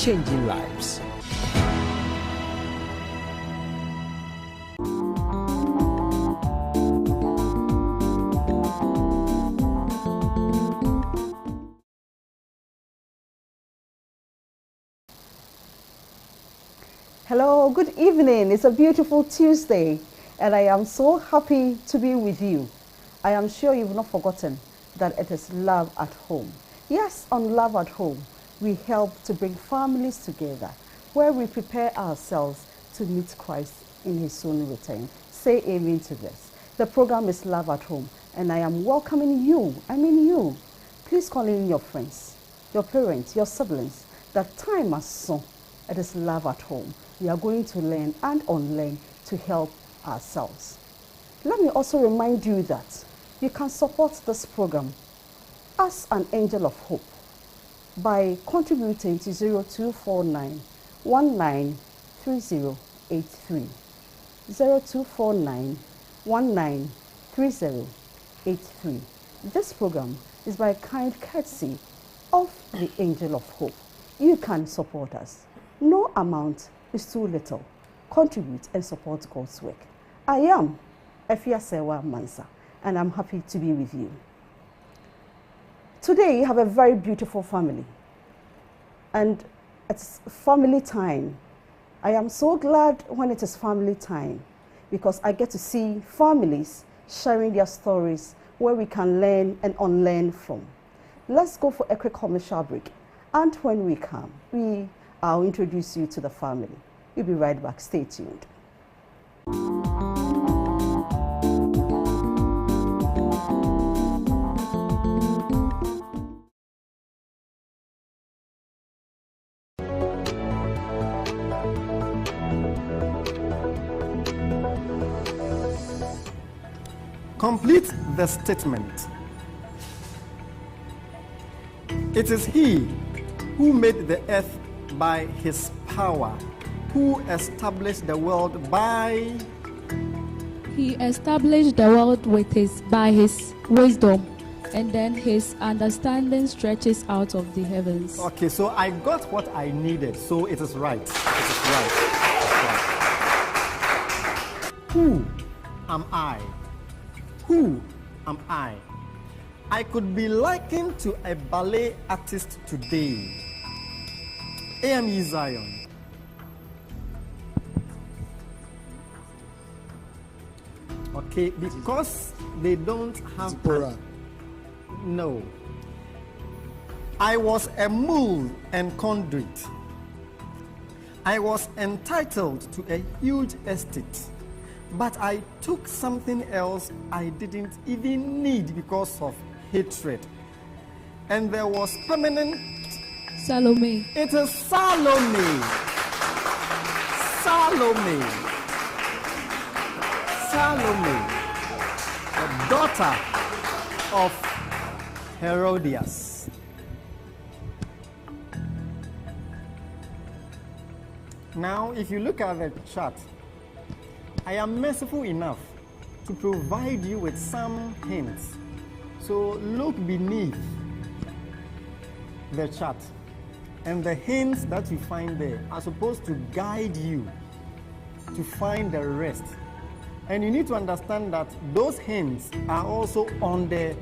changing lives. Hello, good evening. It's a beautiful Tuesday, and I am so happy to be with you. I am sure you've not forgotten that it is Love at Home. Yes, on Love at Home, we help to bring families together, where we prepare ourselves to meet Christ in His soon return. Say amen to this. The program is Love at Home, and I am welcoming you. I mean you. Please call in your friends, your parents, your siblings. That time has so. It is Love at Home. We are going to learn and unlearn to help ourselves. Let me also remind you that you can support this program as an angel of hope by contributing to 0249 193083. 0249 193083. This program is by kind courtesy of the Angel of Hope. You can support us. No amount is too little. Contribute and support God's work. I am Efia Sewa Mansa, and I'm happy to be with you. Today, you have a very beautiful family, and it's family time. I am so glad when it is family time because I get to see families sharing their stories where we can learn and unlearn from. Let's go for a quick commercial break, and when we come, I'll introduce you to the family. We'll be right back. Stay tuned. Complete the statement. It is He who made the earth by His power, who established the world by... He established the world by His wisdom, and then His understanding stretches out of the heavens. Okay, so I got what I needed, so it is right. It is right. Who am I? Who am I? I could be likened to a ballet artist today. AME Zion. Okay, because they don't have... No. I was a mule and conduit. I was entitled to a huge estate, but I took something else I didn't even need because of hatred. And there was permanent... Salome. It is Salome. Salome. Salome, the daughter of Herodias. Now, if you look at the chart, I am merciful enough to provide you with some hints. So look beneath the chart. And the hints that you find there are supposed to guide you to find the rest. And you need to understand that those hints are also on the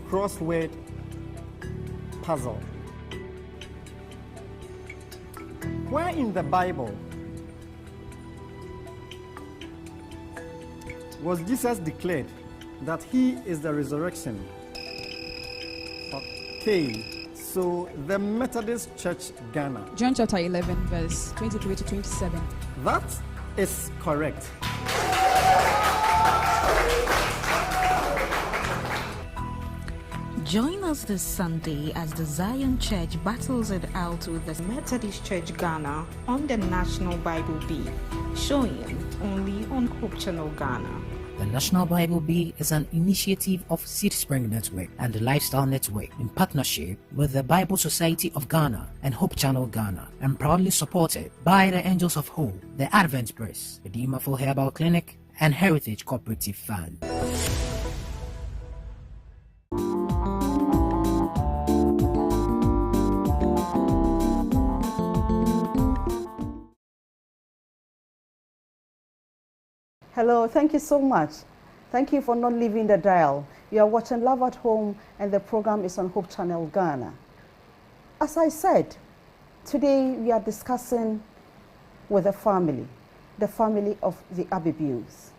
crossword puzzle. Where in the Bible was Jesus declared that He is the resurrection? Okay. So, the Methodist Church, Ghana. John chapter 11, verse 23 to 27. That is correct. Join us this Sunday as the Zion Church battles it out with the Methodist Church Ghana on the National Bible Bee, showing only on Hope Channel Ghana. The National Bible Bee is an initiative of Seed Spring Network and the Lifestyle Network in partnership with the Bible Society of Ghana and Hope Channel Ghana, and proudly supported by the Angels of Hope, the Advent Press, the Redeemerful Herbal Clinic, and Heritage Cooperative Fund. Hello, thank you so much. Thank you for not leaving the dial. You are watching Love at Home, and the program is on Hope Channel Ghana. As I said, today we are discussing with the family of the Ababios.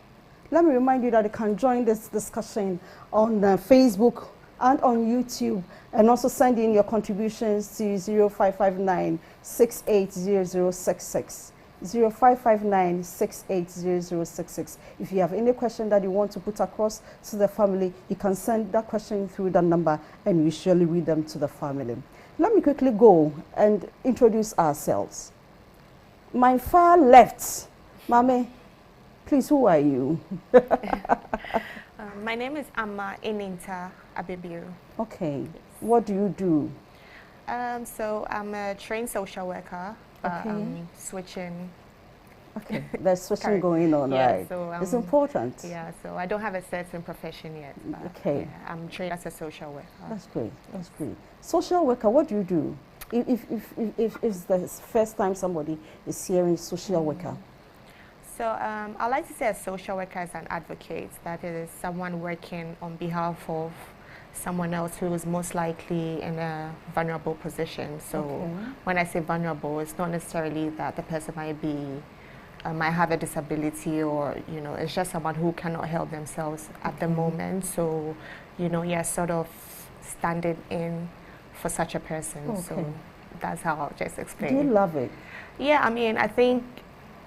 Let me remind you that you can join this discussion on Facebook and on YouTube, and also send in your contributions to 0559 680066. 0559 680066. If you have any question that you want to put across to the family, you can send that question through that number, and we surely read them to the family. Let me quickly go and introduce ourselves. My far left, Mame, please, who are you? My name is Amma Eninta Ababio. Okay. Yes. What do you do? So I'm a trained social worker, but okay. I'm switching. Okay, there's switching going on, yeah, right? So, it's important. Yeah, so I don't have a certain profession yet. Okay. Yeah, I'm trained as a social worker. That's great, that's great. Social worker, what do you do? If it's the first time somebody is hearing social worker. So I like to say a social worker is an advocate. That is someone working on behalf of someone else who is most likely in a vulnerable position. So when I say vulnerable, it's not necessarily that the person might have a disability, or it's just someone who cannot help themselves at the moment. So you're sort of standing in for such a person. So that's how I'll just explain. Do you love it? Yeah, I mean, I think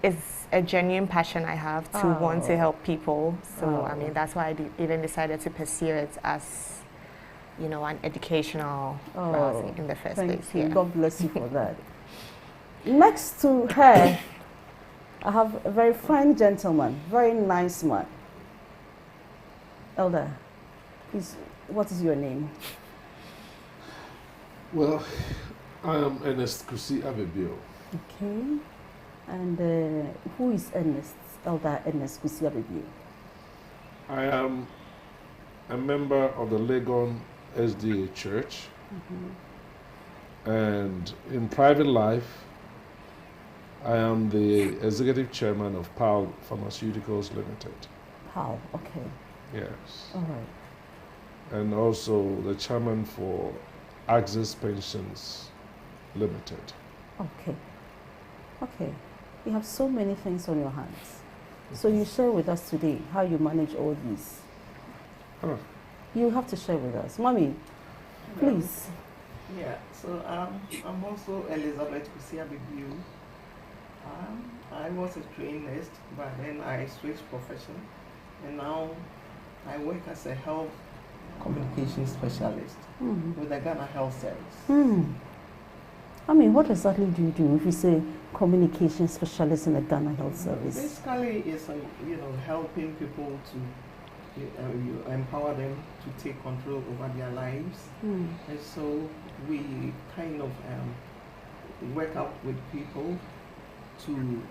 it's a genuine passion I have to want to help people. So I mean, that's why I even decided to pursue it as an educational route in the first place. Thank you. Yeah. God bless you for that. Next to her, I have a very fine gentleman, very nice man. Elder, please, what is your name? Well, I am Ernest Kusi Ababio. Okay. And who is Ernest, Elder Ernest Kusi Ababio? I am a member of the Legon SDA Church. And in private life, I am the executive chairman of PAL Pharmaceuticals Limited. PAL, okay. Yes. All right. And also the chairman for Access Pensions Limited. Okay. Okay. You have so many things on your hands. So you share with us today how you manage all these. You have to share with us. Mommy, please. Yeah, so I'm also Elizabeth Kusi Ababio. I was a trained nurse, but then I switched profession, and now I work as a health communication specialist with the Ghana Health Service. I mean, what exactly do you do if you say communication specialist in the Ghana Health Service? Basically, it's helping people to you empower them to take control over their lives, and so we kind of work out with people to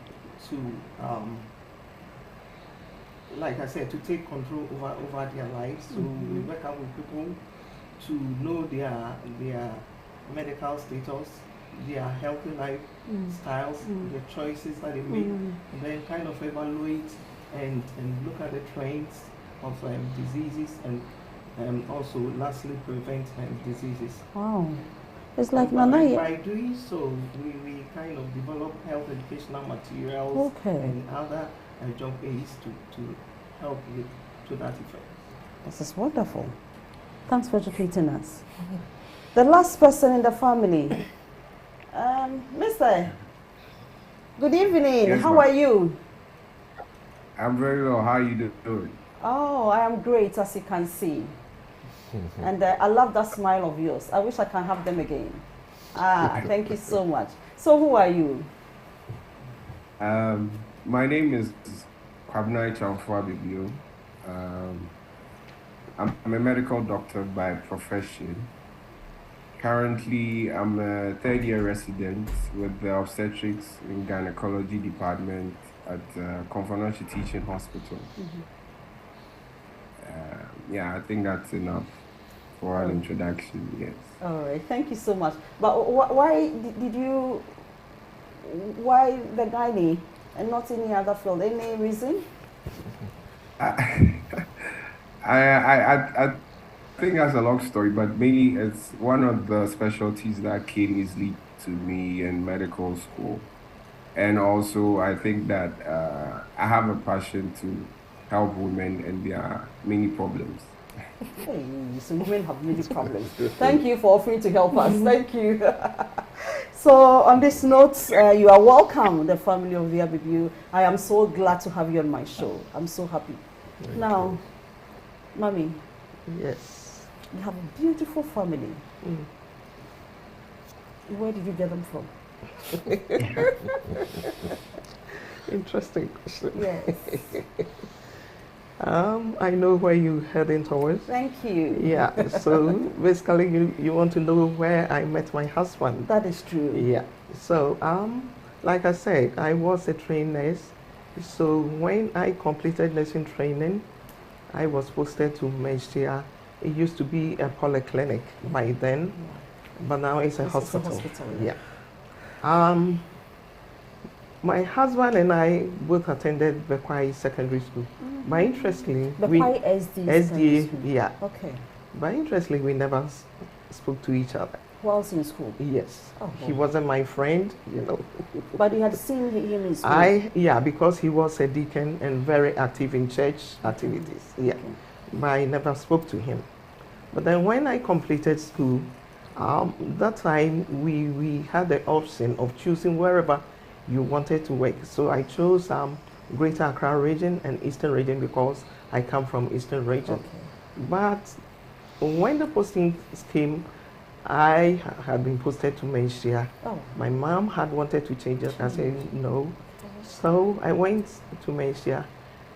like I said, to take control over their lives. So we work out with people to know their medical status, their healthy lifestyles, the choices that they make, and then kind of evaluate and look at the trends of diseases, and also lastly prevent diseases. Wow. It's like by doing so, we kind of develop health educational materials and other job aids to help to that effect. This is wonderful. Thanks for educating us. The last person in the family, Mister. Good evening. Yes, how are you? I'm very well. How are you doing? Oh, I am great, as you can see. And I love that smile of yours. I wish I can have them again. Thank you so much. So who are you? My name is Kwabnai Chamfua Bibio. I'm a medical doctor by profession. Currently, I'm a third-year resident with the obstetrics and gynecology department at Konfanochi Teaching Hospital. Yeah, I think that's enough for an introduction, yes. All right, thank you so much. But why why the gynae and not any other field? Any reason? I, I think that's a long story, but mainly it's one of the specialties that came easily to me in medical school. And also, I think that I have a passion to help women and their many problems. Hey, so women have many problems. Thank you for offering to help us. Thank you. So on this note, you are welcome, the family of the Ababio. I am so glad to have you on my show. I'm so happy. Thank now, you. Mommy, Yes. you have a beautiful family. Where did you get them from? Interesting question. Yes. I know where you're heading towards. Thank you. Yeah, so basically you want to know where I met my husband. That is true. Yeah, so like I said, I was a trained nurse. So when I completed nursing training, I was posted to Meshia. It used to be a polyclinic by then, but now it's a hospital. It's a hospital, Yeah. My husband and I both attended Bekwai Secondary School. But interestingly, Bekwai SD. Yeah. Okay. But interestingly, we never spoke to each other. Whilst in school? Yes. Oh, he wasn't my friend, you know. But you had seen him in school? Yeah, because he was a deacon and very active in church activities. Yeah. Okay. But I never spoke to him. But then when I completed school, that time we had the option of choosing wherever you wanted to work. So I chose Greater Accra region and Eastern region because I come from Eastern region. Okay. But when the postings came, I had been posted to Menchia. Oh. My mom had wanted to change it. I said no. So I went to Menchia.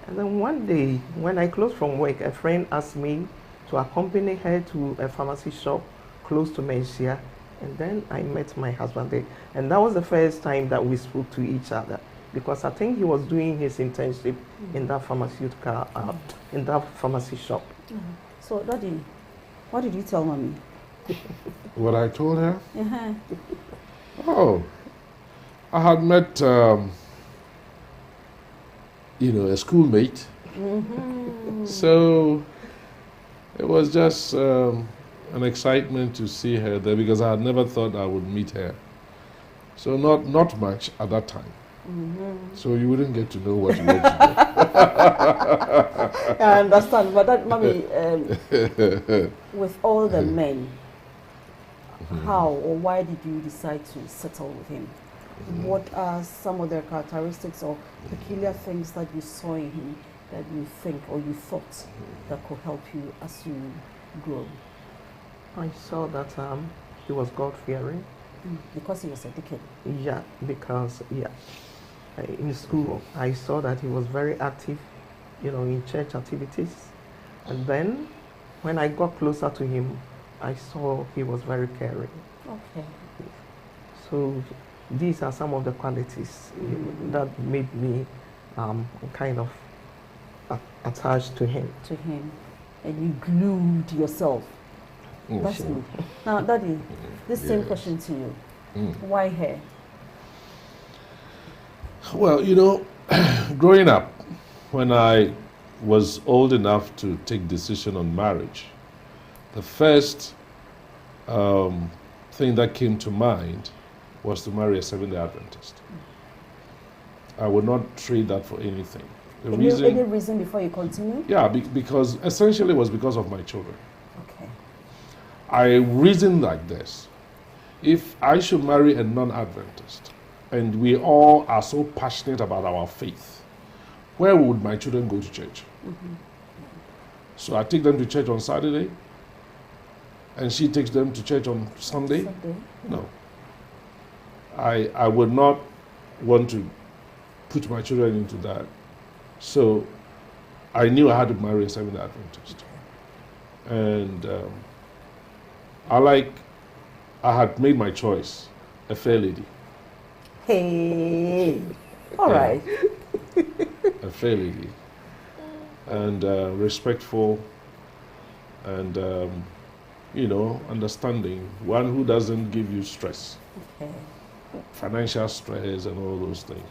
And then one day, when I closed from work, a friend asked me to accompany her to a pharmacy shop close to Menchia. And then I met my husband there. And that was the first time that we spoke to each other. Because I think he was doing his internship in that pharmaceutical, in that pharmacy shop. So, Daddy, what did you tell Mommy? What I told her? Uh-huh. Oh, I had met, a schoolmate. So it was just an excitement to see her there because I had never thought I would meet her. So not much at that time. So you wouldn't get to know what you want to know. I understand, but that, Mommy, with all the men, how or why did you decide to settle with him? What are some of the characteristics or peculiar things that you saw in him that you think or you thought that could help you as you grow? I saw that he was God-fearing. Because he was a deacon? Yeah, because, in school, I saw that he was very active, in church activities. And then, when I got closer to him, I saw he was very caring. Okay. So, these are some of the qualities that made me kind of attached to him. To him. And you glued yourself. That's good. Now, Daddy, this same question to you. Why hair? Well, growing up, when I was old enough to take decision on marriage, the first thing that came to mind was to marry a Seventh-day Adventist. I would not trade that for anything. Any reason before you continue? Yeah, because essentially it was because of my children. Okay. I reasoned like this. If I should marry a non-Adventist, and we all are so passionate about our faith, where would my children go to church? So I take them to church on Saturday, and she takes them to church on Sunday? No. I would not want to put my children into that. So I knew I had to marry a Seventh-day Adventist. And I had made my choice, a fair lady. Hey, all right. A fair lady. And respectful and, understanding. One who doesn't give you stress. Okay. Financial stress and all those things.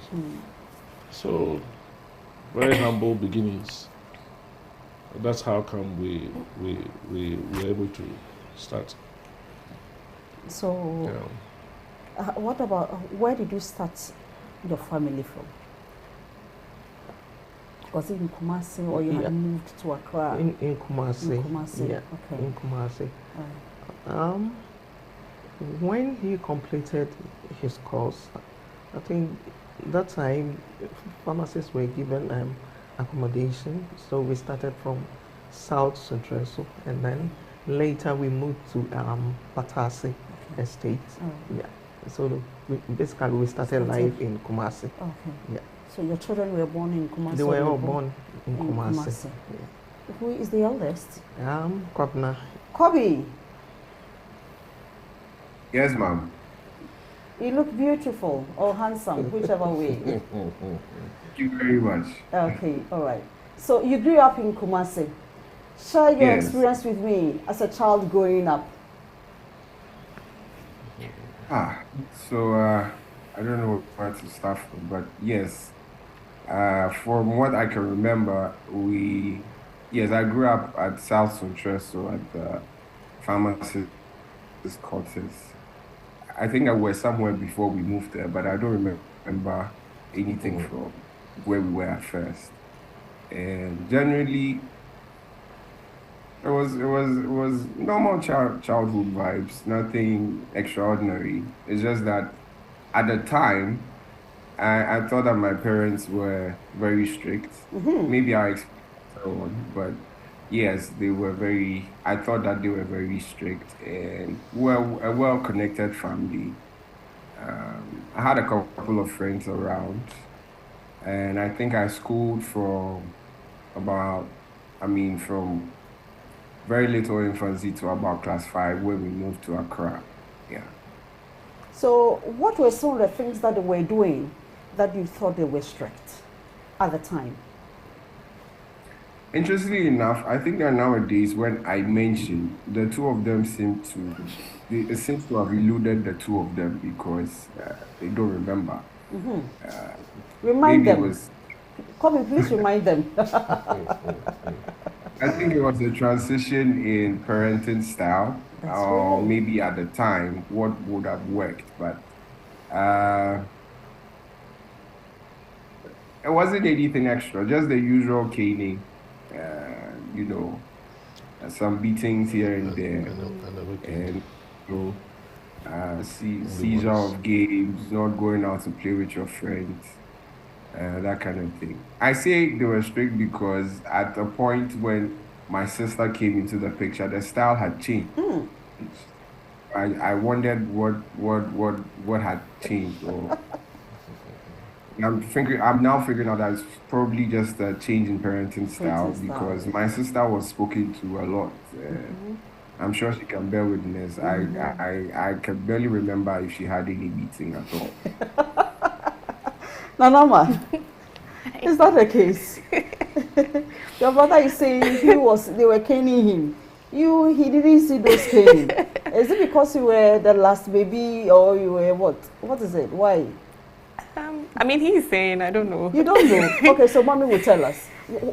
So very humble beginnings. That's how come we were able to start. So, what about, where did you start your family from? Was it in Kumasi or you had moved to Accra? In Kumasi. In Kumasi, yeah, okay. In Kumasi. When he completed his course, I think that time pharmacists were given accommodation, so we started from South Centreso, and then later we moved to Patasi Estate. Yeah, so basically we started life in Kumasi. Okay. Yeah. So your children were born in Kumasi? They were all born in Kumasi. Yeah. Who is the eldest? Kwabna. Kobe. Yes, ma'am. You look beautiful or handsome, whichever way. Thank you very much. Okay, all right. So you grew up in Kumasi. Share your experience with me as a child growing up. So I don't know where to start from, but yes, from what I can remember, I grew up at South Centreso at the pharmacist quarters. I think I was somewhere before we moved there, but I don't remember anything from where we were at first. And generally, it was normal childhood vibes, nothing extraordinary. It's just that at the time, I thought that my parents were very strict. Maybe I explained so on, but yes, they were I thought that they were very strict and a well-connected family. I had a couple of friends around, and I think I schooled from very little infancy to about class 5 when we moved to Accra. Yeah. So what were some of the things that they were doing that you thought they were strict at the time? Interestingly enough, I think that nowadays when I mention, the two of them it seems to have eluded the two of them because they don't remember. Remind them. Come in, please remind them. I think it was a transition in parenting style, or maybe at the time what would have worked, but it wasn't anything extra, just the usual caning, some beatings here and there, and seizure of games, not going out to play with your friends. That kind of thing. I say they were strict because at the point when my sister came into the picture, the style had changed. I wondered what had changed. Or I'm now figuring out that it's probably just a change in parenting style because my sister was spoken to a lot. I'm sure she can bear witness. I can barely remember if she had any beating at all. Nanama, is that the case? Your brother is saying they were caning him. He didn't see those caning. Is it because you were the last baby or you were what? What is it? Why? I mean, he's saying, I don't know. You don't know? Okay, so mommy will tell us.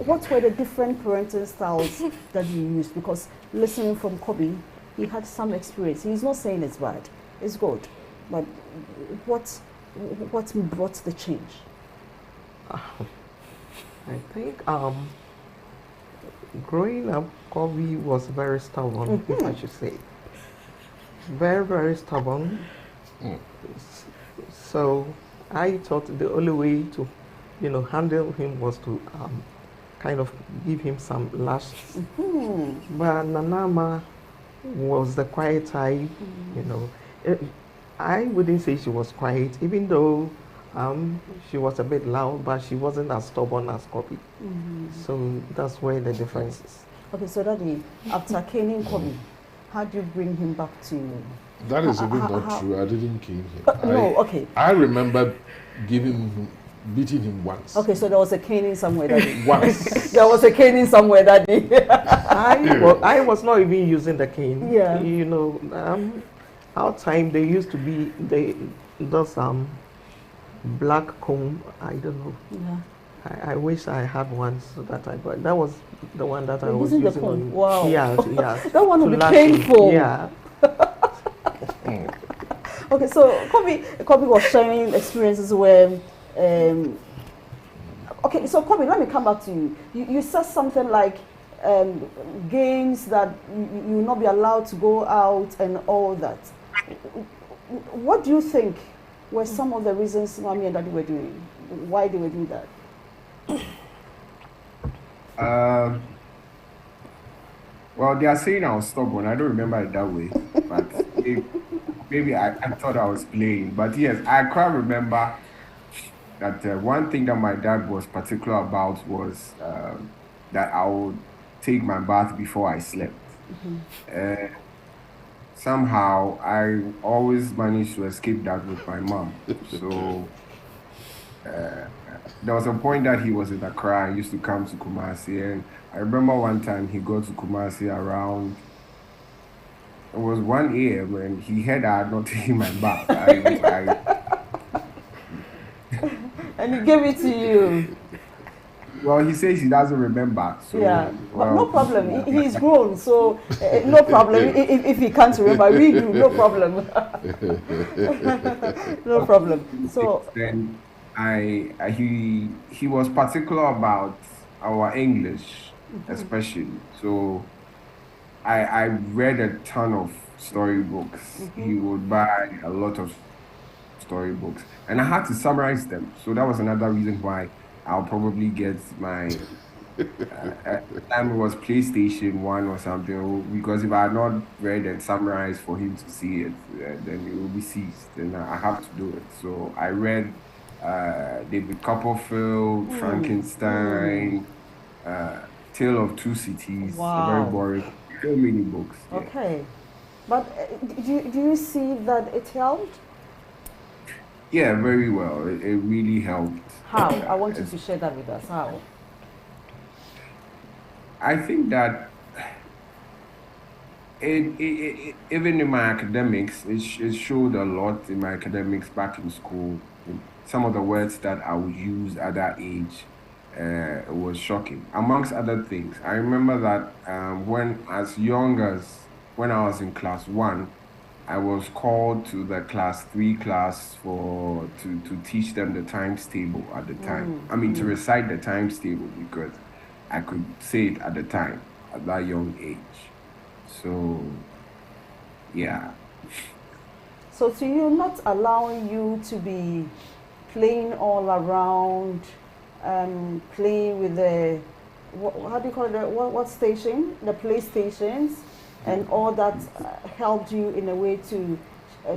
What were the different parenting styles that you used? Because listening from Kobe, he had some experience. He's not saying it's bad. It's good. But what brought the change? I think growing up, Kobe was very stubborn, if I should say. Very, very stubborn. So I thought the only way to, handle him was to kind of give him some lashes. But Nanama was the quiet type, I wouldn't say she was quiet, even though she was a bit loud, but she wasn't as stubborn as Kobe. So that's where the difference is. Okay, so Daddy, after caning Kobe, how do you bring him back to you? That is even not true. I didn't cane him. No, okay. I remember beating him once. Okay, so there was a caning somewhere, Daddy. Once. There was a caning somewhere, Daddy. I was not even using the cane. Yeah. Our time there used to be those black comb, I don't know. Yeah. I wish I had one so that I got. That was the one that I You're was using the using phone? on. Wow. Yeah. That one to will be lash painful. Yeah. Okay, so Kobe was sharing experiences where, okay, so Kobe, let me come back to you. You said something like games that you will not be allowed to go out and all that. What do you think were some of the reasons Mommy and Daddy were doing? Why they were doing that? Well, they are saying I was stubborn. I don't remember it that way, but maybe I thought I was playing. But yes, I quite remember that one thing that my dad was particular about was that I would take my bath before I slept. Somehow, I always managed to escape that with my mom. So there was a point that he was in Accra and used to come to Kumasi, and I remember one time he got to Kumasi around. It was 1 a.m. and he heard I had not taken my bath. And he gave it to you. Well, he says he doesn't remember. So, Yeah, well, but no problem. He's grown, so no problem. If he can't remember, we do. No problem. No problem. So then he was particular about our English, especially. So I read a ton of storybooks. He would buy a lot of storybooks, and I had to summarize them. So that was another reason why I'll probably get my at the time it was PlayStation 1 or something, because if I had not read and summarized for him to see it, then it will be seized, and I have to do it. So I read David Copperfield, Frankenstein, Tale of Two Cities, very boring, so many books. Yeah. Okay, but do you see that it helped? Yeah, very well. It really helped. How? I want you to share that with us. How? I think that even in my academics, it showed a lot in my academics back in school. Some of the words that I would use at that age was shocking, amongst other things. I remember that when I was in class 1, I was called to the class 3 class to teach them the times table at the time. I mean, to recite the times table because I could say it at the time, at that young age. So, yeah. So to you, not allowing you to be playing all around, playing with the, how do you call it, what station? The PlayStations, and all that helped you in a way to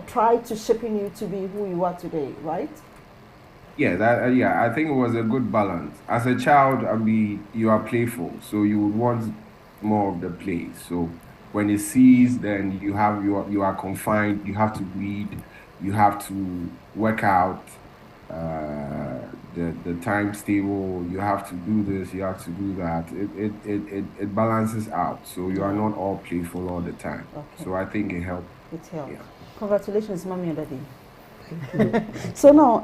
try to shaping you to be who you are today, right? Yeah, I think it was a good balance. As a child, you are playful, so you would want more of the play. So when it sees, then you are confined. You have to read, you have to work out the times table. You have to do this, you have to do that. It balances out, so you are not all playful all the time. Okay. So I think it helped. It helped. Yeah. Congratulations, Mommy and Daddy. So now,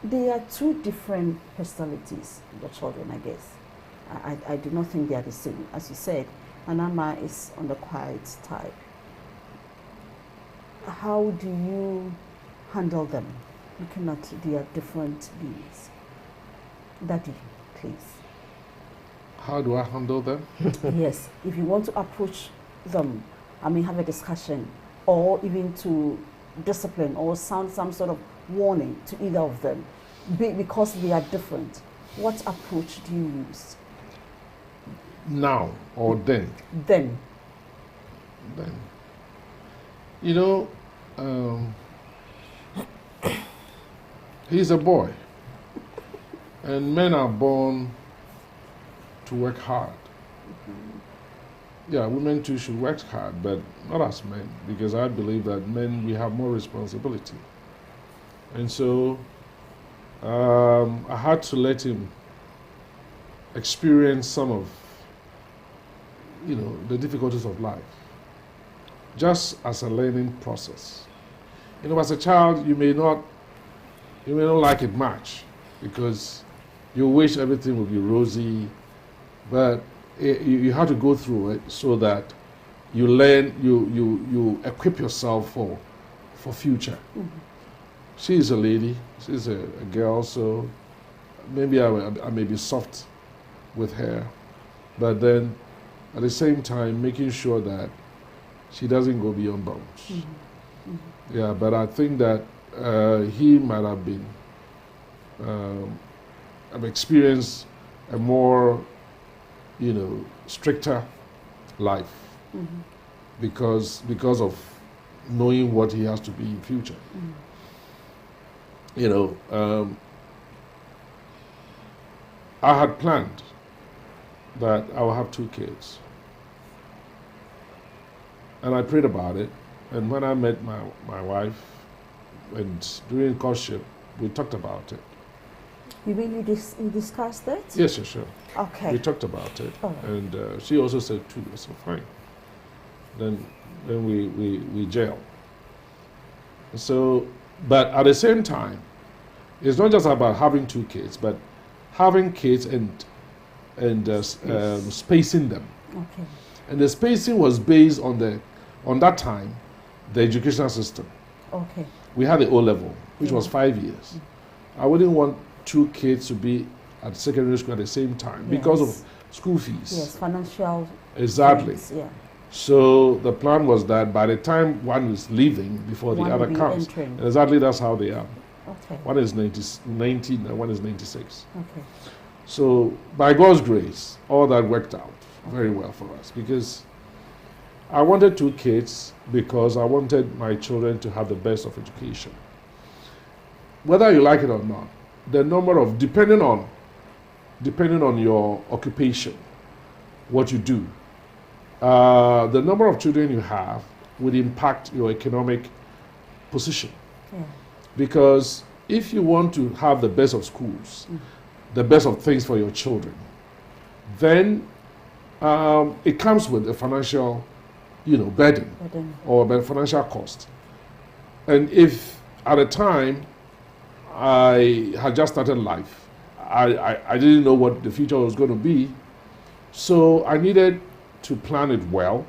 there are two different personalities, the children, I guess. I do not think they are the same. As you said, Anama is on the quiet type. How do you handle them, looking at their different beings? Daddy, please. How do I handle them? Yes, if you want to approach them, have a discussion, or even to discipline or sound some sort of warning to either of them, because they are different, what approach do you use? Now or then? Then. You know, he's a boy, and men are born to work hard. Yeah, women too should work hard, but not as men, because I believe that men, we have more responsibility. And so I had to let him experience some of, the difficulties of life, just as a learning process. As a child, you may not like it much, because You wish everything would be rosy, but you have to go through it so that you learn, you equip yourself for future. She's a lady, she's a girl, so maybe I may be soft with her, but then at the same time making sure that she doesn't go beyond bounds. Yeah, but I think that he might have been have experienced a more, stricter life because of knowing what he has to be in future. I had planned that I will have 2 kids. And I prayed about it. And when I met my wife, and during courtship, we talked about it. You mean you discussed it? Yes, sure. Okay. We talked about it. Oh. And she also said 2. I said, fine. Then we jail. So, but at the same time, it's not just about having 2 kids, but having kids and spacing them. Okay. And the spacing was based on that time, the educational system. Okay. We had the O level, which was 5 years. I wouldn't want 2 kids to be at secondary school at the same time because of school fees. Yes, financial. Exactly. Things, yeah. So the plan was that by the time one is leaving, before One the other will be comes. entering. And exactly that's how they are. Okay. One is 90 and one is 96. Okay. So by God's grace, all that worked out very well for us because I wanted 2 kids because I wanted my children to have the best of education. Whether you like it or not, the number of, depending on your occupation, what you do, the number of children you have would impact your economic position. Yeah. Because if you want to have the best of schools, the best of things for your children, then it comes with a financial, burden or a financial cost. And if at a time I had just started life, I didn't know what the future was going to be, so I needed to plan it well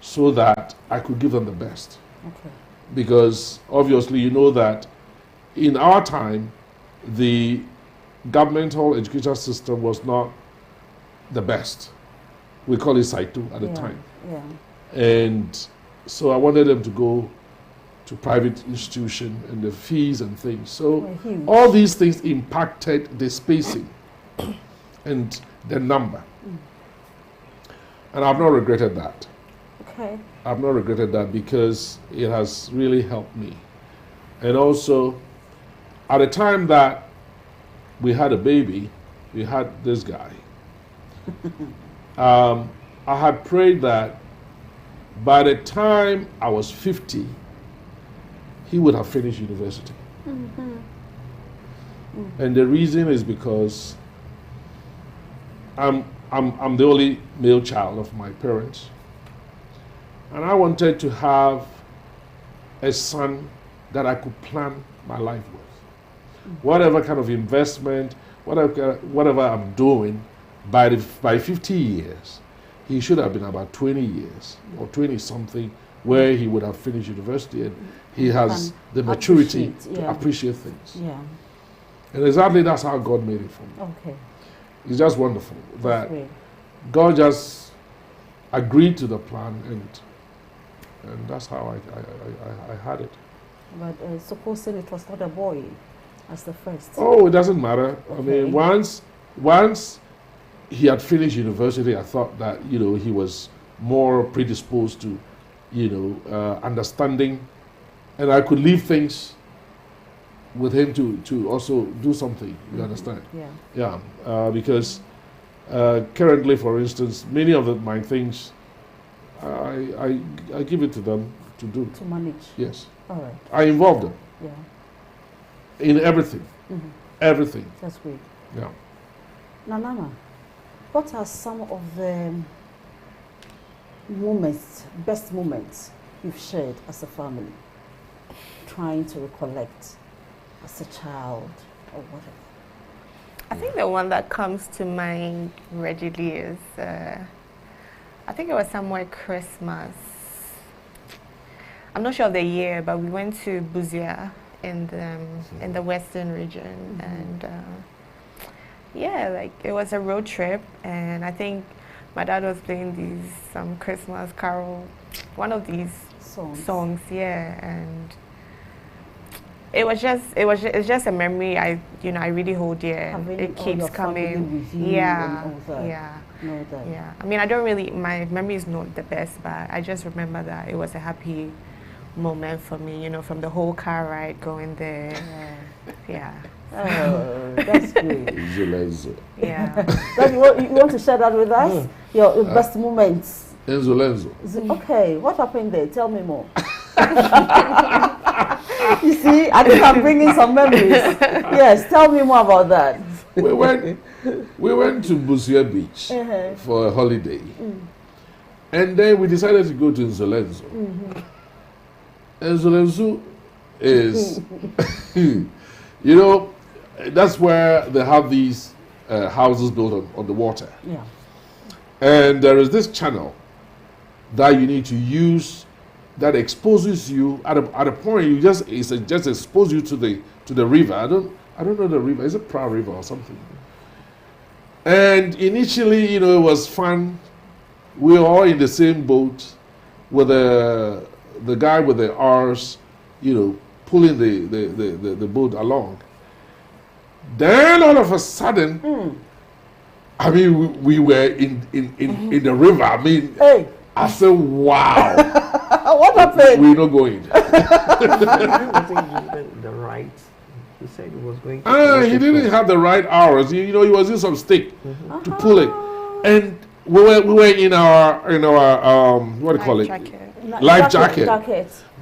so that I could give them the best. Okay. Because obviously you know that in our time, the governmental education system was not the best. We call it Saitu at the time. Yeah. And so I wanted them to go to private institution and the fees and things. So all these things impacted the spacing and the number. And I've not regretted that. Okay. I've not regretted that because it has really helped me. And also, at the time that we had a baby, we had this guy. I had prayed that by the time I was 50, he would have finished university. And the reason is because I'm the only male child of my parents. And I wanted to have a son that I could plan my life with. Whatever kind of investment, whatever I'm doing, by 50 years, he should have been about 20 years or 20-something where he would have finished university and he has the maturity to appreciate things. Yeah. And exactly that's how God made it for me. Okay. It's just wonderful that God just agreed to the plan and that's how I had it. But supposing it was not a boy as the first. Oh, it doesn't matter. Okay. I mean, once he had finished university, I thought that, he was more predisposed to, understanding, and I could leave things with him to also do something, you understand? Yeah. Yeah, because currently, for instance, many of my things, I give it to them to do. To manage. Yes. All right. I involve them. Yeah. In everything. Everything. That's great. Yeah. Nanama, what are some of the best moments you've shared as a family, trying to recollect as a child or whatever? I think the one that comes to mind readily is, I think it was somewhere Christmas. I'm not sure of the year, but we went to Buzia in the western region, and yeah, like it was a road trip, and I think my dad was playing these Christmas carol, one of these songs, yeah, and it's just a memory I really hold dear. It keeps coming. Yeah. Yeah. I mean, my memory is not the best, but I just remember that it was a happy moment for me, from the whole car ride going there. Yeah. Oh, that's great. Yeah. You want to share that with us? Your best moments. Enzo. Okay, what happened there? Tell me more. You see, I think I'm bringing some memories. Yes, tell me more about that. We went to Busia Beach for a holiday. And then we decided to go to Nzolenzo. And Nzolenzo is, that's where they have these houses built on the water. Yeah. And there is this channel that you need to use that exposes you at a point it just exposes you to the river. I don't know the river. Is it Proud River or something? And initially, it was fun. We were all in the same boat with the guy with the oars, pulling the boat along. Then all of a sudden, I mean, we were in the river. I mean, I said, wow. What happened? We're not going. I wasn't the right. He said he was going to. He didn't have the right hours. He was using some stick to pull it. And we were in our what do you call it? Life jacket.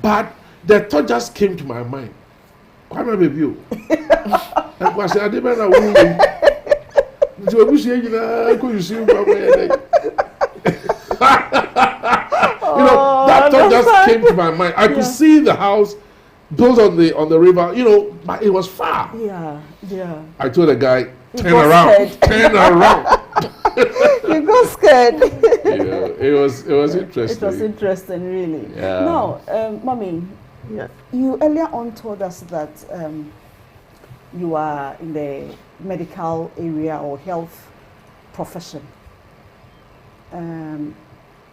But the thought just came to my mind. Why not be you? I said, I didn't know. That thought just came to my mind. I could see the house built on the river, but it was far. Yeah. I told the guy, turn around. You got scared. It was interesting. It was interesting, really. Yeah. Now, Mommy, you earlier on told us that you are in the medical area or health profession.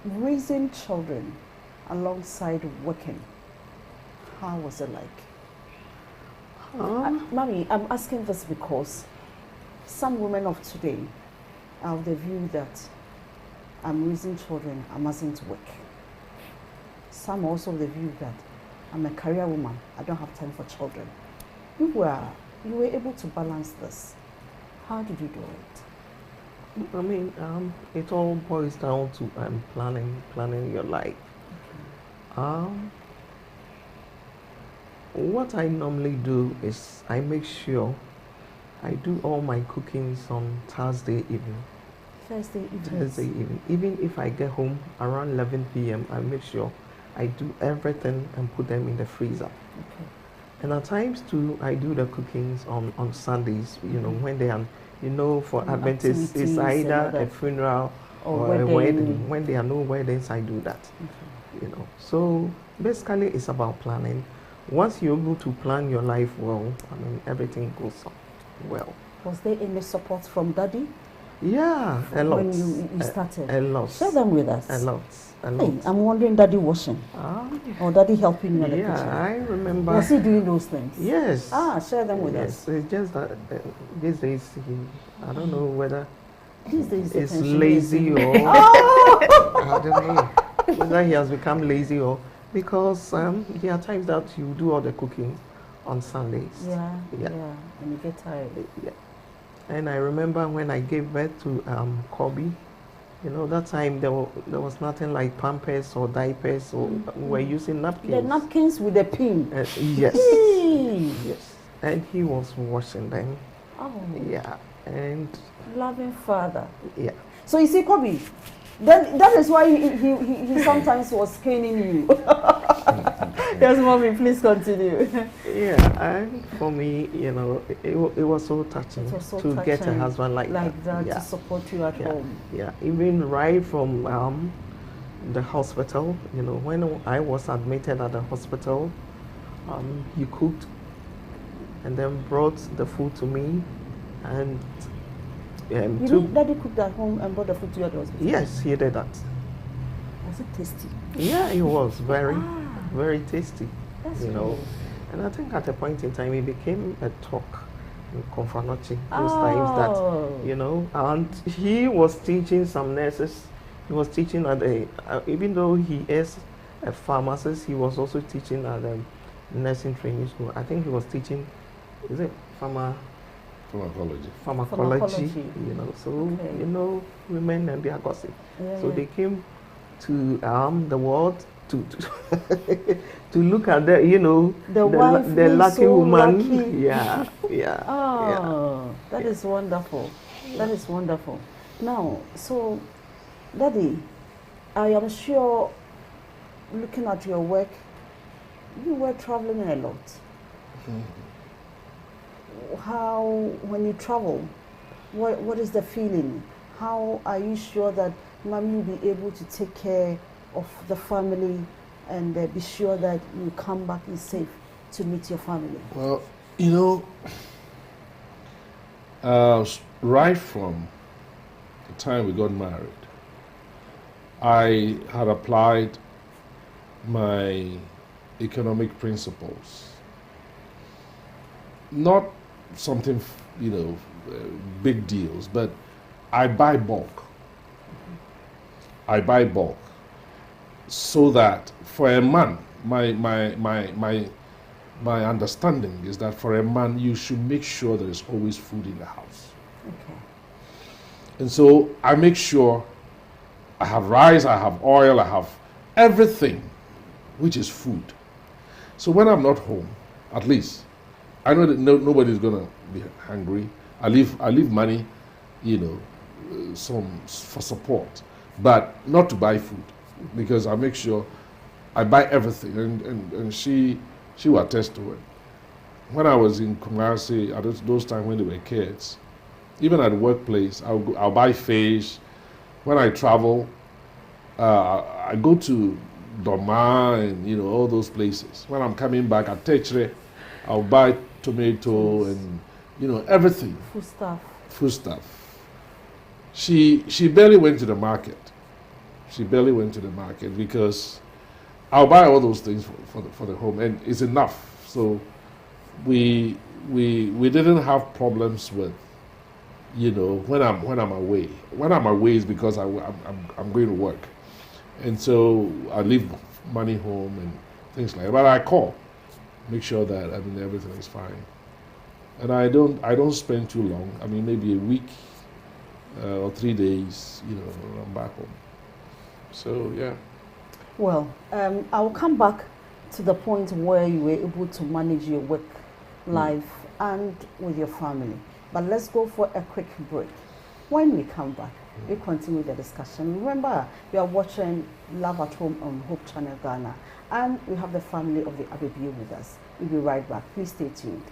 Raising children alongside working, how was it like? Mommy, I'm asking this because some women of today are of the view that I'm raising children, I mustn't work. Some also of the view that I'm a career woman, I don't have time for children. You were able to balance this. How did you do it? I mean, it all boils down to planning your life. What I normally do is I make sure I do all my cookings on Thursday evening. Thursday evening. Even if I get home around 11 p.m., I make sure I do everything and put them in the freezer. Okay. And at times too, I do the cookings on Sundays, when they are, for Adventists, it's either a funeral or a wedding. When there are no weddings, I do that. Okay. So basically it's about planning. Once you're able to plan your life well, I mean, everything goes well. Was there any support from Daddy? Yeah, a lot. When you started? A lot. Share them with us. A lot. Hey, I'm wondering, Daddy washing or Daddy helping you in the kitchen? Yeah, I remember. Was he doing those things? Yes. Share them with us. It's just that these days, I don't know whether these days it's lazy or I don't know whether he has become lazy or because there are times that you do all the cooking on Sundays. Yeah. And you get tired. Yeah. And I remember when I gave birth to Kobe. That time there was nothing like Pampers or diapers, so we were using napkins. The napkins with the pin. Yes. Yes. And he was washing them. Oh. Yeah. And loving father. Yeah. So you see, Kobe, that is why he sometimes was caning you. Yes, mommy, please continue. Yeah, and for me, you know, it was so touching to get a husband like that. To support you at home. Yeah, even right from the hospital, you know, when I was admitted at the hospital, he cooked and then brought the food to me, and Daddy cooked at home and brought the food to you at the hospital? Yes, he did that. Was it tasty? Yeah, it was very tasty. That's you know, and I think at a point in time it became a talk in Confanochi those times that, you know, and he was teaching some nurses. He was teaching at even though he is a pharmacist, he was also teaching at a nursing training school. I think he was teaching, is it Pharmacology. Pharmacology, you know. So, you know, women and their gossip. Yeah, so they came to the world to look at the, you know, the lucky so woman. Lucky. Yeah. That is wonderful. That is wonderful. Now, so, Daddy, I am sure, looking at your work, you were traveling a lot. How, when you travel, what is the feeling? How are you sure that Mommy will be able to take care of the family and be sure that you come back in safe to meet your family? Well, you know, right from the time we got married, I had applied my economic principles. Not something, you know, big deals, but I buy bulk. I buy bulk so that for a man, my understanding is that for a man, you should make sure there is always food in the house. Okay. And so I make sure I have rice, I have oil, I have everything, which is food. So when I'm not home, at least, I know that nobody's gonna be hungry. I leave money, you know, some for support, but not to buy food, because I make sure I buy everything, and she will attest to it. When I was in Kumasi, at those times when they were kids, even at the workplace, I'll buy fish. When I travel, I go to Doma and, you know, all those places. When I'm coming back at Techre, I'll buy tomato and, you know, everything. Food stuff. She barely went to the market. She barely went to the market because I'll buy all those things for the home, and it's enough. So we didn't have problems with, you know, when I'm away. When I'm away is because I'm going to work, and so I leave money home and things like that. But I call, make sure that everything is fine, and I don't spend too long. I mean, maybe a week or 3 days. You know, I'm back home. So yeah. Well, I'll come back to the point where you were able to manage your work life and with your family. But let's go for a quick break. When we come back, we continue the discussion. Remember, you are watching Love at Home on Hope Channel Ghana, and we have the family of the Ababio with us. We'll be right back. Please stay tuned.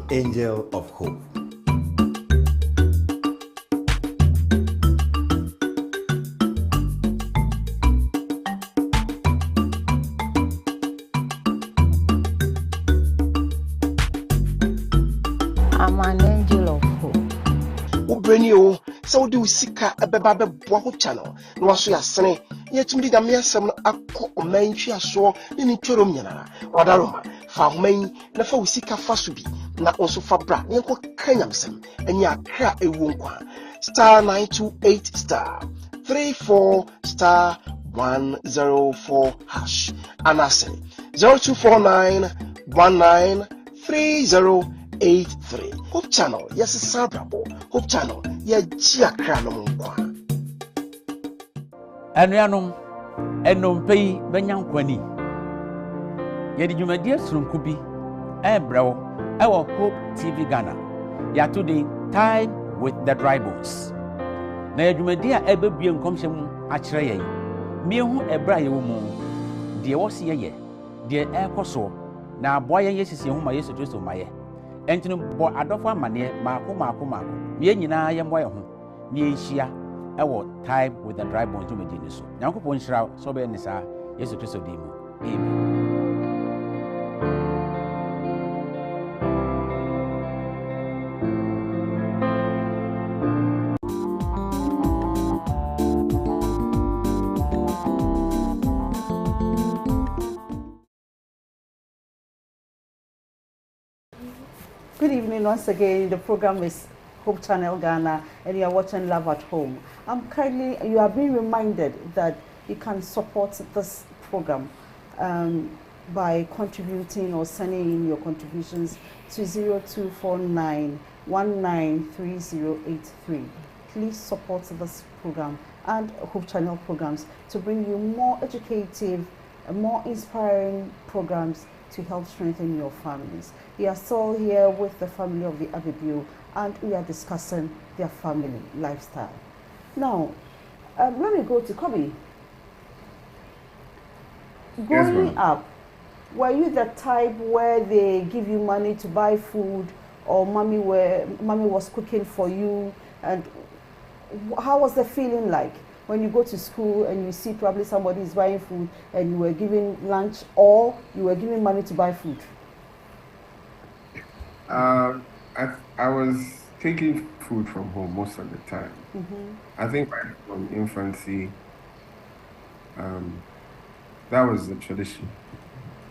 Angel of Hope. I'm an angel of hope. Ubrenio, so do Sika a Baba Hope channel. No, so ya sene, yet me the mere some a cook or main chia saw in Choromiana, or Daroma, Farmain, Nafa Sika Fasubi. Na also fabra yenko kanyamsem enya kra ewunkwa *928*34*1 104 hash. And I say 0249 193083. Hope Channel, yes, it's Sabrabo. Hope Channel, yeah, Gia Cranom. Anuanom enompe yi benya nkwani ye di dwumadie sonku bi ebrew ewo Hope TV Ghana ya to the time with the dry bones na ye dwumadie a ebebie nkomhyem a kire ye miehu ebra ye wo mu de wo se ye de ekoso na aboa ye sisi hu ma Yesu Kristo ma ye entinu bo adofo amane maako me nyina ye mbo ye ho ne ehia ewo time with the dry bones dwumadie ni so nyankopon hyira so be ne sa Yesu Kristo di mu amen. Good evening once again. The program is Hope Channel Ghana and you are watching Love at Home. You are being reminded that you can support this program by contributing or sending in your contributions to 0249 193083. Please support this program and Hope Channel programs to bring you more educative, more inspiring programs to help strengthen your families. We are still here with the family of the Ababio and we are discussing their family lifestyle. Now, let me go to Kobe. Growing up, were you the type where they give you money to buy food or mommy was cooking for you? And how was the feeling like when you go to school and you see probably somebody is buying food and you were giving lunch or you were giving money to buy food? I was taking food from home most of the time. I think from infancy, that was the tradition.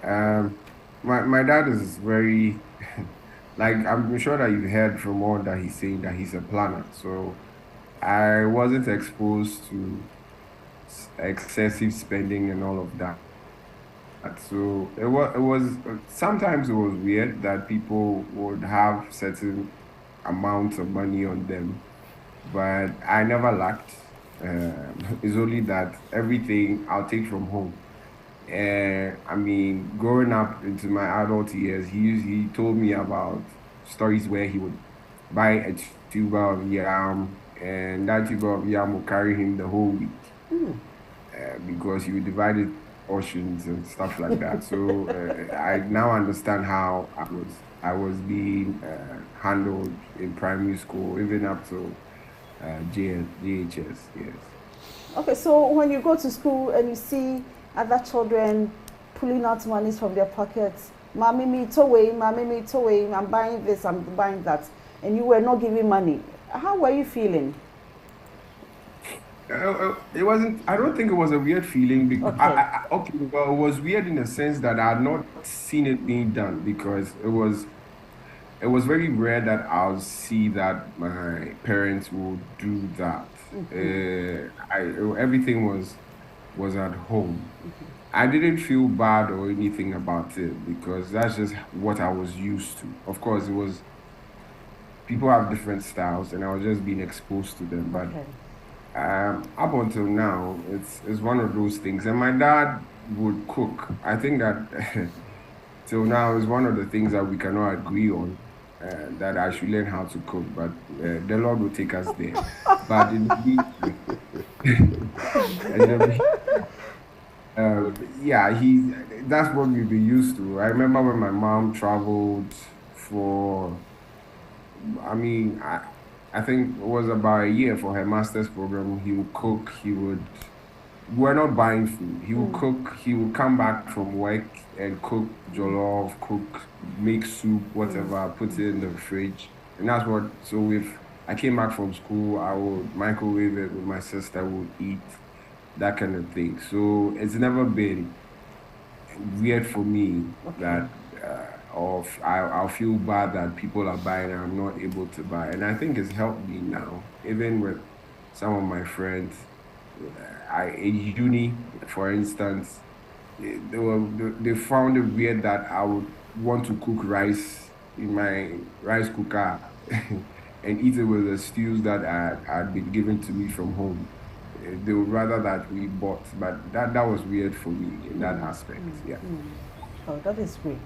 My dad is very, like I'm sure that you've heard from all that he's saying that he's a planner. So I wasn't exposed to excessive spending and all of that. So it was sometimes it was weird that people would have certain amounts of money on them, but I never lacked. It's only that everything I'll take from home. I mean, growing up into my adult years, he told me about stories where he would buy a tuber of yam, and that tuber of yam will carry him the whole week because he would divide it portions and stuff like that. So I now understand how I was being handled in primary school, even up to JHS. Yes. Okay, so when you go to school and you see other children pulling out monies from their pockets, mommy me away, I'm buying this, I'm buying that, and you were not giving money, how were you feeling? It wasn't. I don't think it was a weird feeling because well, it was weird in the sense that I had not seen it being done because it was very rare that I'll see that my parents would do that. Everything was at home. I didn't feel bad or anything about it because that's just what I was used to. Of course, people have different styles, and I was just being exposed to them, but. Up until now, it's one of those things. And my dad would cook. I think that till now is one of the things that we cannot agree on, that I should learn how to cook. But the Lord will take us there. But that's what we've been used to. I remember when my mom traveled for, I think it was about a year for her master's program. He would cook, we're not buying food. He would cook, he would come back from work and cook jollof, make soup, whatever, put it in the fridge. And that's so if I came back from school, I would microwave it with my sister, would eat, that kind of thing. So it's never been weird for me that I'll feel bad that people are buying and I'm not able to buy. And I think it's helped me now, even with some of my friends. In uni, For instance, they found it weird that I would want to cook rice in my rice cooker and eat it with the stews that had been given to me from home. They would rather that we bought, but that was weird for me in that aspect. Yeah. Oh, that is great.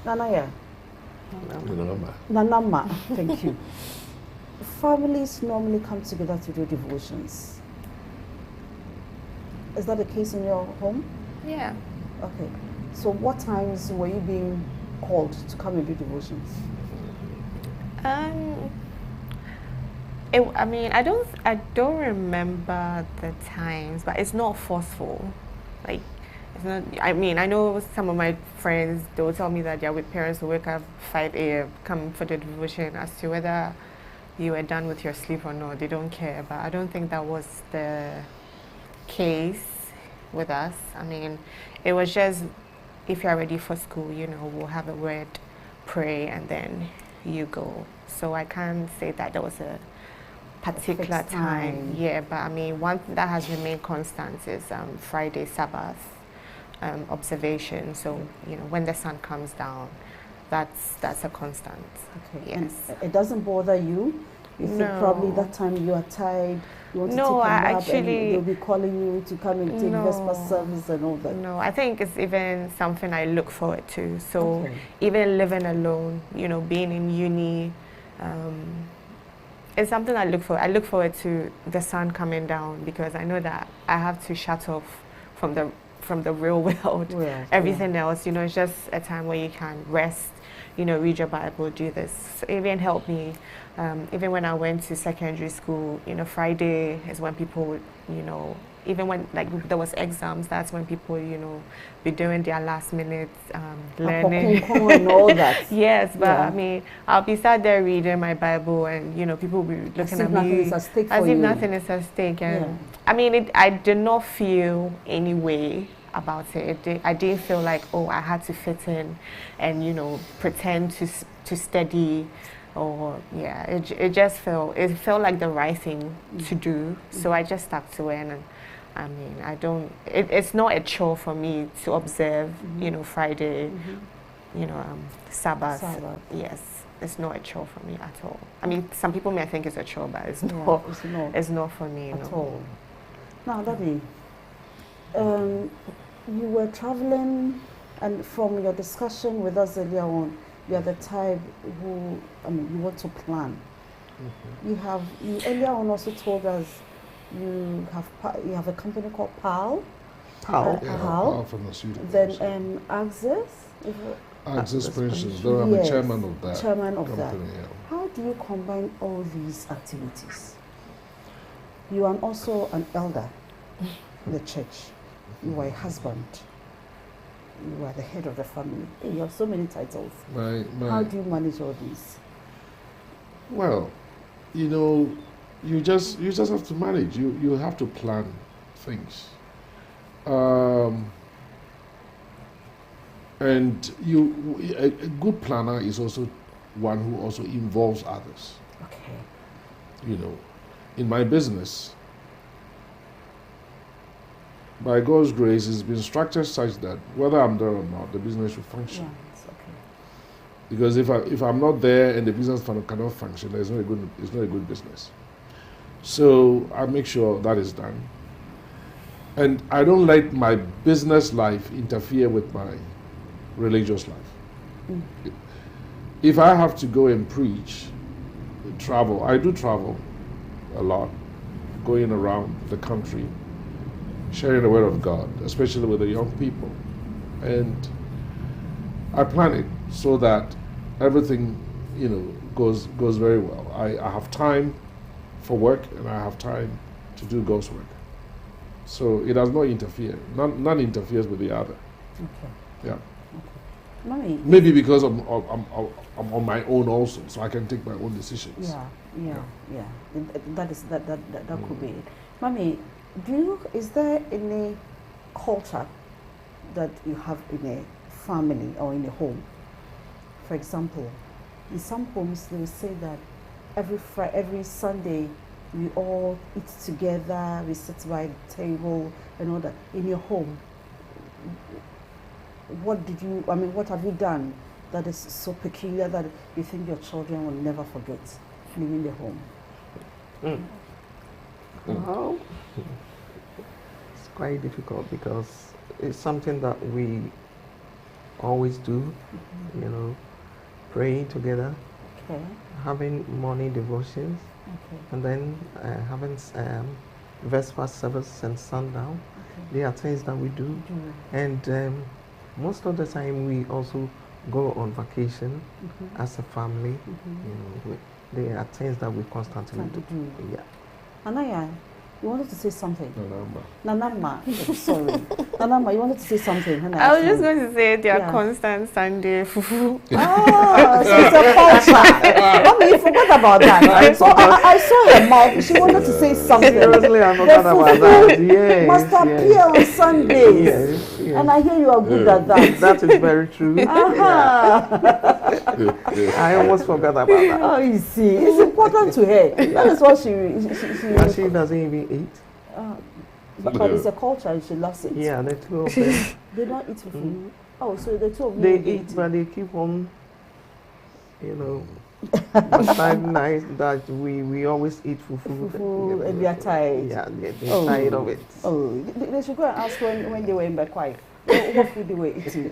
Nanaya. Nanama. Nanama, thank you. Families normally come together to do devotions. Is that the case in your home? Yeah. Okay. So what times were you being called to come and do devotions? I don't remember the times, but it's not forceful. Like, it's not. I mean, I know some of my friends, they will tell me that their parents will wake up 5 a.m. come for the devotion. As to whether you were done with your sleep or not, they don't care. But I don't think that was the case with us. I mean, it was just, if you're ready for school, we'll have a word, pray, and then you go. So I can't say that there was a particular time. Yeah, but I mean, one thing that has remained constant is Friday Sabbath observation. So when the sun comes down, that's a constant. Okay. Yes. And it doesn't bother you? You think probably that time you are tired, you want to take a nap, and they'll be calling you to come and take Vesper service and all that? No, I think it's even something I look forward to. So even living alone, being in uni, it's something I look for. I look forward to the sun coming down, because I know that I have to shut off from the real world. Yeah, Everything else, it's just a time where you can rest, read your Bible, do this. So it even helped me. Even when I went to secondary school, Friday is when people would, even when there was exams, that's when people, be doing their last minute learning and all that. Yes, but I mean, I'll be sat there reading my Bible, and people will be looking at me as if nothing is at stake. And I mean, I did not feel any way about it. I didn't feel like, oh, I had to fit in and pretend to study. Or it felt like the right thing to do, so I just stuck to it. And I mean, it's not a chore for me to observe, Friday, Sabbath. Yes, it's not a chore for me at all. I mean, some people may think it's a chore, but it's not. It's not for me at all. Now, Daddy, you were traveling, and from your discussion with us earlier on, you are the type who, you want to plan. You earlier on also told us you have a company called PAL. PAL Pharmaceuticals. Then Axis. Axis Pensions. I'm the chairman of that. Chairman of company, that. Yeah. How do you combine all these activities? You are also an elder in the church. You are a husband. You are the head of the family. You have so many titles. How do you manage all these? Well, you just have to manage. You have to plan things. And a good planner is also one who also involves others. Okay. In my business, by God's grace, it's been structured such that whether I'm there or not, the business will function. Yeah, okay. Because if I'm not there and the business cannot function, it's not a good business. So I make sure that is done, and I don't let my business life interfere with my religious life. If I have to go and preach, travel, I do travel a lot, going around the country, sharing the word of God, especially with the young people. And I plan it so that everything, goes very well. I have time for work, and I have time to do God's work. So it does not interfere. None interferes with the other. Okay. Yeah. Okay. Mommy, maybe because I'm on my own also, so I can take my own decisions. Yeah. That could be it. Mommy, is there any culture that you have in a family or in a home? For example, in some homes they will say that every Sunday we all eat together, we sit by the table and all that. In your home, what have you done that is so peculiar that you think your children will never forget leaving the home? Well, it's quite difficult because it's something that we always do, you know, praying together, having morning devotions, and then having Vesper service and sundown. They are things that we do. And most of the time we also go on vacation as a family. You know, there are things that we constantly do. Yeah. Anaya, you wanted to say something? Nanama. Sorry. Nanama, you wanted to say something? I was just going to say their constant Sunday fufu. Oh, so it's a culture. Mommy, you forgot about that. I saw her mouth. She wanted to say something. Seriously, I forgot about that. Yes, must appear on Sundays. Yes. And I hear you are good at that. That is very true. I almost forgot about that. Oh, you see, it's important to her. That is what she doesn't even eat. But it's a culture and she loves it. Yeah, the two of them. They don't eat fufu. Oh, so the two of them. They eat, but they keep on, you know. But time nice that we always eat fufu. And they are tired. Yeah, they're tired of it. Oh, they should go and ask when they were in Bekwai what food they were eating.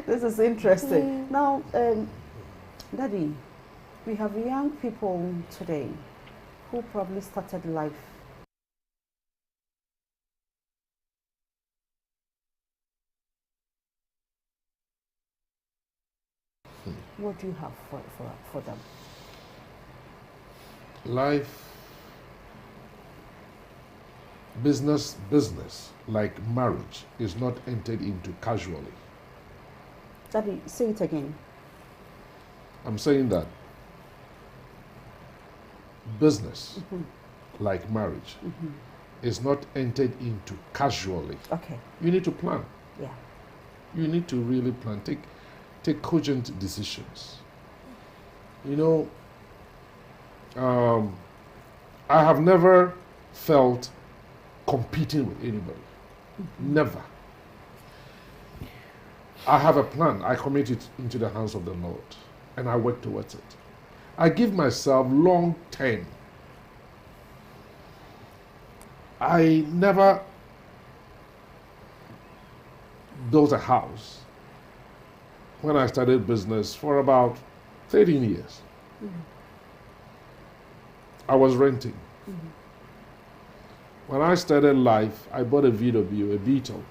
This is interesting. Now, Daddy, we have young people today who probably started life what do you have for them? Life, business, like marriage, is not entered into casually. Daddy, say it again. I'm saying that business, like marriage, is not entered into casually. Okay. You need to plan. Yeah. You need to really plan. Take cogent decisions. You know, I have never felt competing with anybody. Never. I have a plan. I commit it into the hands of the Lord, and I work towards it. I give myself long term. I never built a house when I started business for about 13 years. I was renting. When I started life, I bought a VW, a Beetle.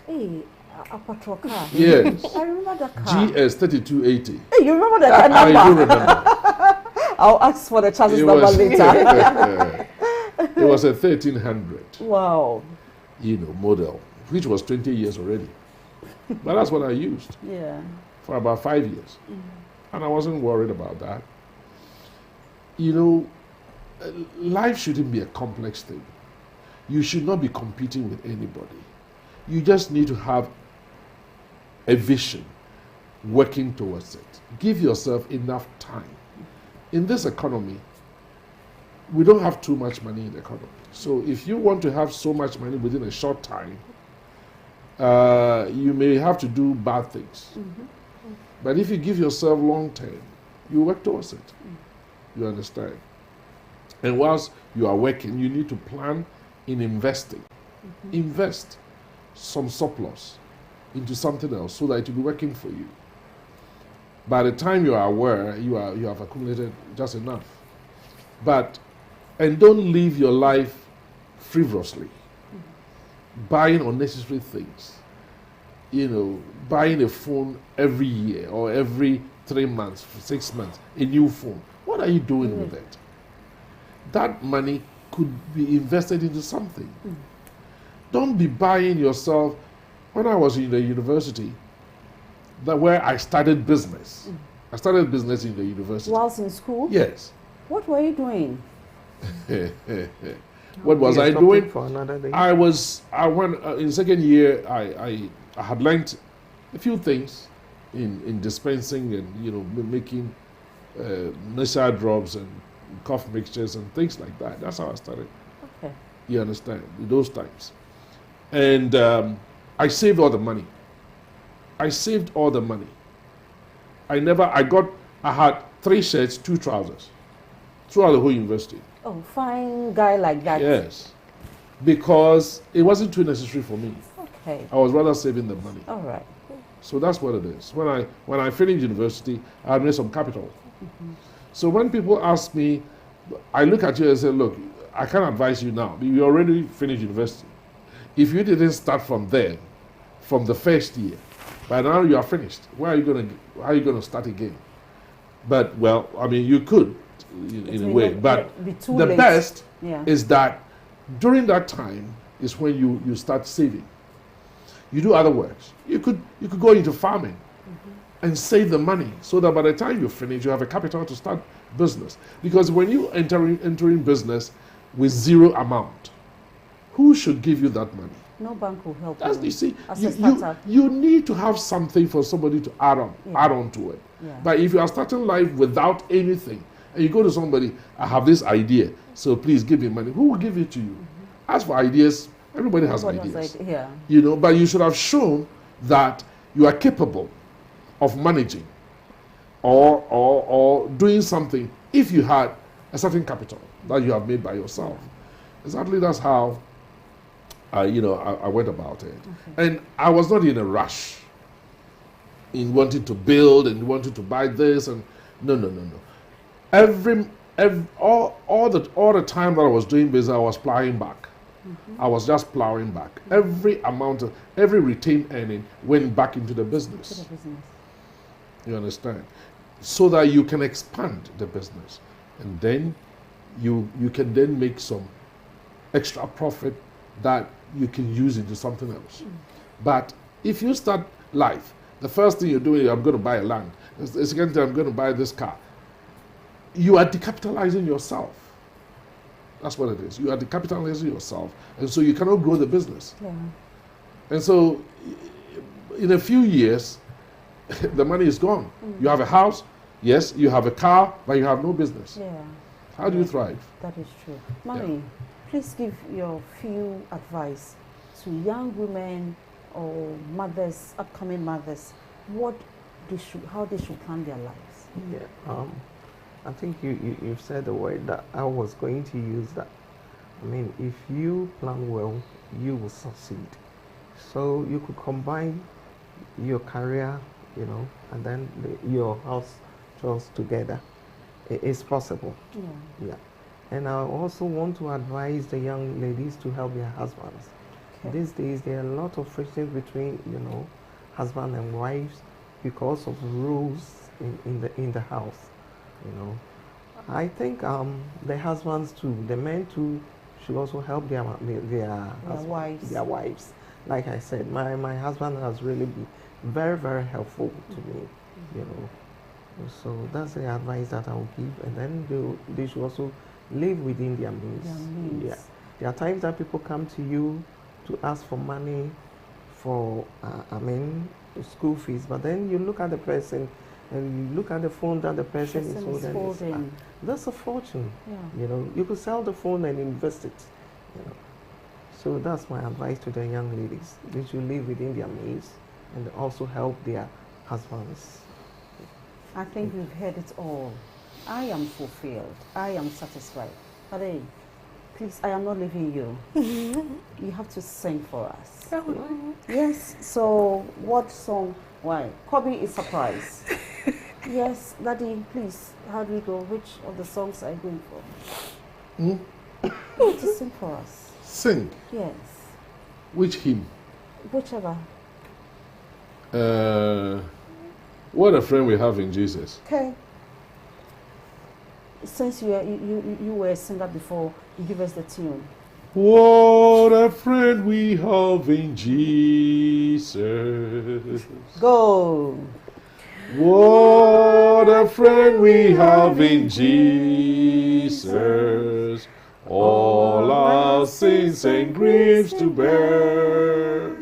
Hey, a patrol car. Yes. I remember that car. GS 3280. Hey, you remember that number? I do remember. I'll ask for the chassis number later. It was a 1300. Wow. You know, model, which was 20 years already. But that's what I used. Yeah. For about 5 years. And I wasn't worried about that. You know, life shouldn't be a complex thing. You should not be competing with anybody. You just need to have a vision, working towards it. Give yourself enough time. In this economy, we don't have too much money in the economy. So if you want to have so much money within a short time, you may have to do bad things. But if you give yourself long term, you work towards it. You understand? And whilst you are working, you need to plan in investing. Invest some surplus into something else so that it will be working for you. By the time you are aware, you have accumulated just enough. And don't live your life frivolously, buying unnecessary things. You know, buying a phone every year or every 3 months, 6 months, a new phone. What are you doing with it? That money could be invested into something. Don't be buying yourself. When I was in the university, where I started business. I started business in the university. Whilst in school? Yes. What were you doing? What was I doing? For another day. I went in second year. I had learned a few things in dispensing and making nasal drops and cough mixtures and things like that. That's how I started. Okay. You understand? In those times. And I saved all the money. I saved all the money. I had 3 shirts, 2 trousers throughout the whole university. Oh, fine guy like that. Yes. Because it wasn't too necessary for me. Okay. I was rather saving the money. All right. So that's what it is. When I finished university, I had made some capital. So when people ask me, I look at you and say, look, I can't advise you now. You already finished university. If you didn't start from there, from the first year, by now you are finished. How are you going to start again? But, well, I mean, you could in a way. But the best is that during that time is when you start saving. You do other works. You could go into farming and save the money so that by the time you finish, you have a capital to start business. Because when you entering business with 0 amount, who should give you that money? No bank will help you. You See, as a startup. you need to have something for somebody to add on to it. Yeah. But if you are starting life without anything, and you go to somebody, I have this idea, so please give me money. Who will give it to you? As for ideas, everybody has ideas. You know, but you should have shown that you are capable of managing or doing something if you had a certain capital that you have made by yourself. Exactly, that's how I went about it. And I was not in a rush in wanting to build and wanting to buy this and no. All the time that I was doing business, I was plowing back. I was just plowing back. Every retained earning went back into the business. You understand? So that you can expand the business. And then you can then make some extra profit that you can use into something else. But if you start life, the first thing you're doing is I'm going to buy a land. The second thing, I'm going to buy this car. You are decapitalizing yourself. That's what it is. You are decapitalizing yourself. And so you cannot grow the business. Yeah. And so in a few years, the money is gone. You have a house, yes, you have a car, but you have no business. Yeah. How do you thrive? That is true. Mommy, please give your few advice to young women or mothers, upcoming mothers, how they should plan their lives. Yeah. I think you've said the word that I was going to use that. I mean, if you plan well, you will succeed. So you could combine your career, and then your house chores together. It's possible. Yeah. And I also want to advise the young ladies to help their husbands. Okay. These days, there are a lot of frictions between, husband and wives because of rules in the house. I think the husbands too, the men too, should also help their wives. Like I said, my husband has really been very, very helpful to me. So that's the advice that I will give, and then they should also live within their means. Yeah. There are times that people come to you to ask for money for school fees, but then you look at the person and you look at the phone that the person is holding. That's a fortune. Yeah. You could sell the phone and invest it. So that's my advice to the young ladies. They should live within their means and also help their husbands. I think we've heard it all. I am fulfilled. I am satisfied. But please, I am not leaving you. You have to sing for us. Yes. So what song? Why? Kobe is surprised. Yes, Daddy, please, how do we go? Which of the songs are you going for? You have to sing for us. Sing? Yes. Which hymn? Whichever. What a friend we have in Jesus. Okay. Since you were a singer before, you give us the tune. What a friend we have in Jesus. Go. What a friend we have in Jesus. All our sins and griefs to bear.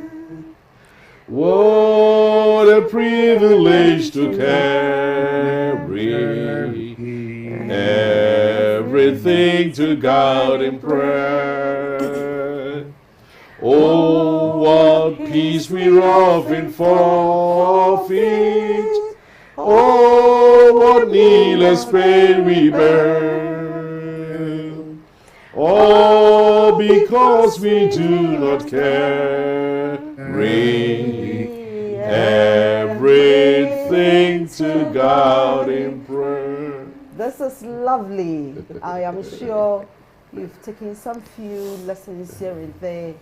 What a privilege to carry everything to God in prayer. Oh, what peace we often forfeit. Oh, what needless pain we bear. All because we do not carry everything to God in prayer. This is lovely. I am sure you've taken some few lessons here and there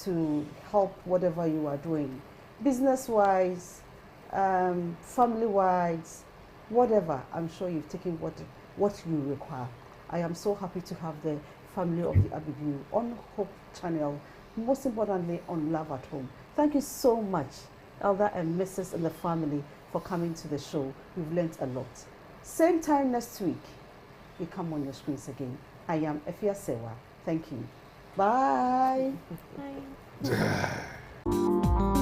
to help whatever you are doing. Business-wise, family-wise, whatever. I'm sure you've taken what you require. I am so happy to have the family of the Ababio on Hope Channel, most importantly on Love at Home. Thank you so much, Elder and Mrs. and the family, for coming to the show. We've learned a lot. Same time next week, we come on your screens again. I am Efia Sewa. Thank you. Bye. Bye.